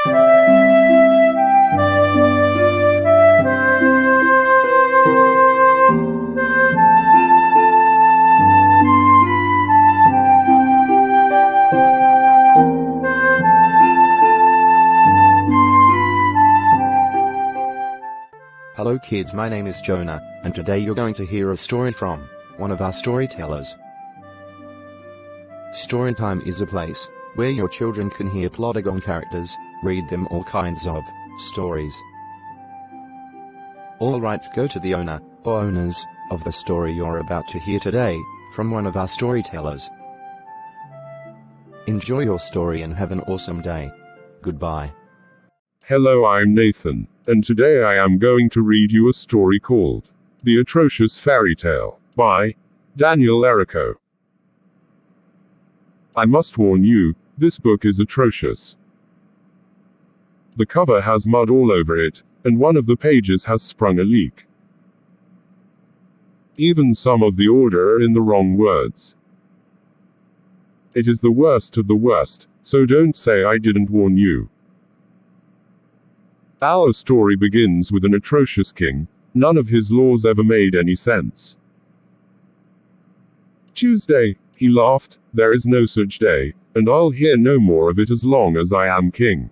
Hello kids, my name is Jonah, and today you're going to hear a story from one of our storytellers. Storytime is a place where your children can hear plotagon characters read them all kinds of stories. All rights go to the owner or owners of the story you're about to hear today from one of our storytellers. Enjoy your story and have an awesome day. Goodbye. Hello, I'm Nathan, and today I am going to read you a story called The Atrocious Fairytale by Daniel Errico. I must warn you, this book is atrocious. The cover has mud all over it, and one of the pages has sprung a leak. Even some of the order are in the wrong words. It is the worst of the worst, so don't say I didn't warn you. Our story begins with an atrocious king. None of his laws ever made any sense. Tuesday, he laughed, there is no such day, and I'll hear no more of it as long as I am king.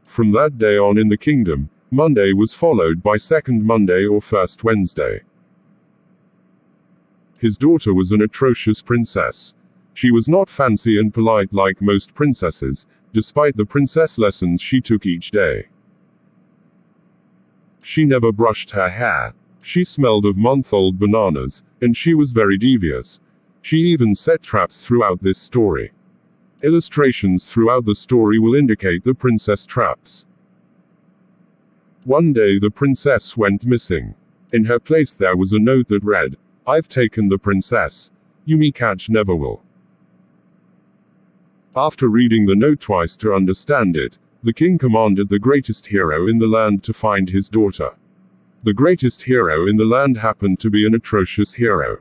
From that day on in the kingdom, Monday was followed by second Monday or first Wednesday. His daughter was an atrocious princess. She was not fancy and polite like most princesses, despite the princess lessons she took each day. She never brushed her hair. She smelled of month-old bananas, and she was very devious. She even set traps throughout this story. Illustrations throughout the story will indicate the princess traps. One day the princess went missing. In her place there was a note that read, "I've taken the princess. You me catch never will." After reading the note twice to understand it, the king commanded the greatest hero in the land to find his daughter. The greatest hero in the land happened to be an atrocious hero.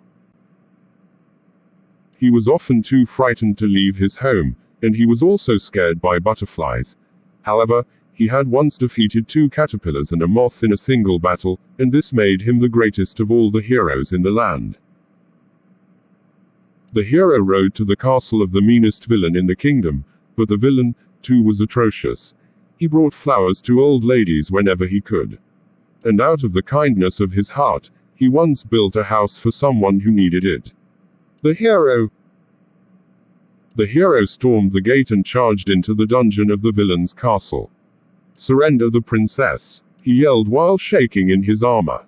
He was often too frightened to leave his home, and he was also scared by butterflies. However, he had once defeated 2 caterpillars and a moth in a single battle, and this made him the greatest of all the heroes in the land. The hero rode to the castle of the meanest villain in the kingdom, but the villain, too, was atrocious. He brought flowers to old ladies whenever he could. And out of the kindness of his heart, he once built a house for someone who needed it. The hero stormed the gate and charged into the dungeon of the villain's castle. "Surrender the princess," he yelled while shaking in his armor.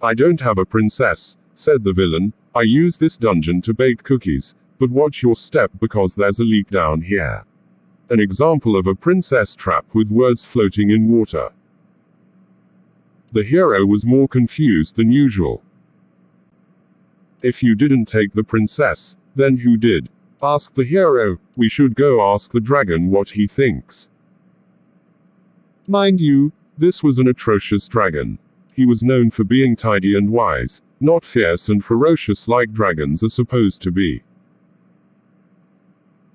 "I don't have a princess," said the villain. "I use this dungeon to bake cookies, but watch your step because there's a leak down here." An example of a princess trap with words floating in water. The hero was more confused than usual. "If you didn't take the princess, then who did?" asked the hero. "We should go ask the dragon what he thinks." Mind you, this was an atrocious dragon. He was known for being tidy and wise, not fierce and ferocious like dragons are supposed to be.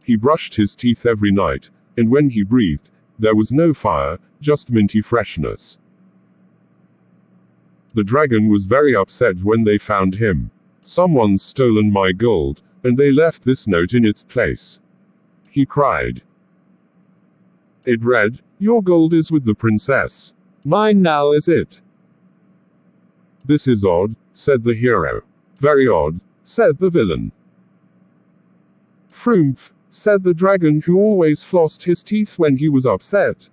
He brushed his teeth every night, and when he breathed, there was no fire, just minty freshness. The dragon was very upset when they found him. "Someone's stolen my gold, and they left this note in its place," he cried. It read, "Your gold is with the princess. Mine now is it." "This is odd," said the hero. "Very odd," said the villain. "Frumph," said the dragon who always flossed his teeth when he was upset.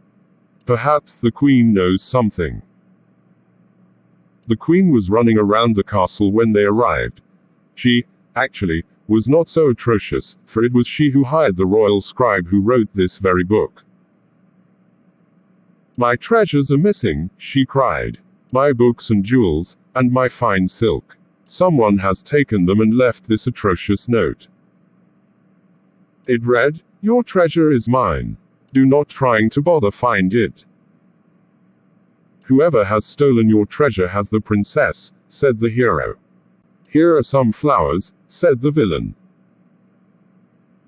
"Perhaps the queen knows something." The queen was running around the castle when they arrived. She, actually, was not so atrocious, for it was she who hired the royal scribe who wrote this very book. "My treasures are missing," she cried. "My books and jewels, and my fine silk. Someone has taken them and left this atrocious note." It read, "Your treasure is mine. Do not trying to bother find it." "Whoever has stolen your treasure has the princess," said the hero. "Here are some flowers," said the villain.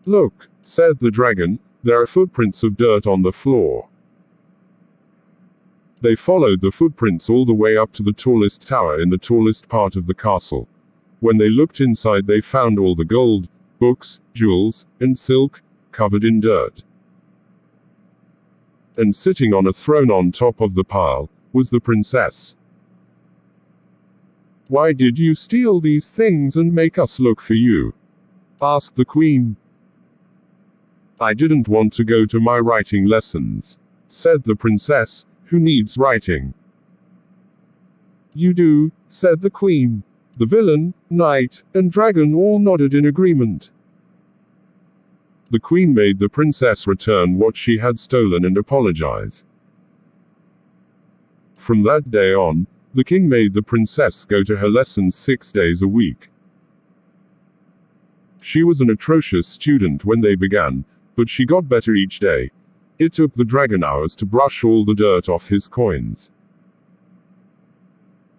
"Look," said the dragon, There are footprints of dirt on the floor. They followed the footprints all the way up to the tallest tower in the tallest part of the castle. When they looked inside, they found all the gold, books, jewels, and silk, covered in dirt. And sitting on a throne on top of the pile, was the princess. "Why did you steal these things and make us look for you?" asked the queen. "I didn't want to go to my writing lessons," said the princess. "Who needs writing?" "You do," said the queen. The villain, knight, and dragon all nodded in agreement. The queen made the princess return what she had stolen and apologize. From that day on, the king made the princess go to her lessons 6 days a week. She was an atrocious student when they began, but she got better each day. It took the dragon hours to brush all the dirt off his coins.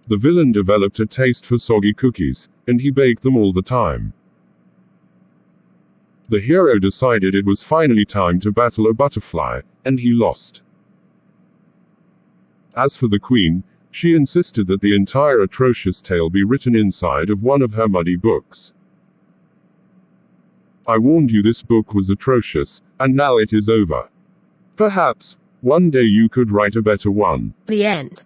The villain developed a taste for soggy cookies, and he baked them all the time. The hero decided it was finally time to battle a butterfly, and he lost. As for the queen, she insisted that the entire atrocious tale be written inside of one of her muddy books. "I warned you this book was atrocious, and now it is over. Perhaps, one day you could write a better one." The end.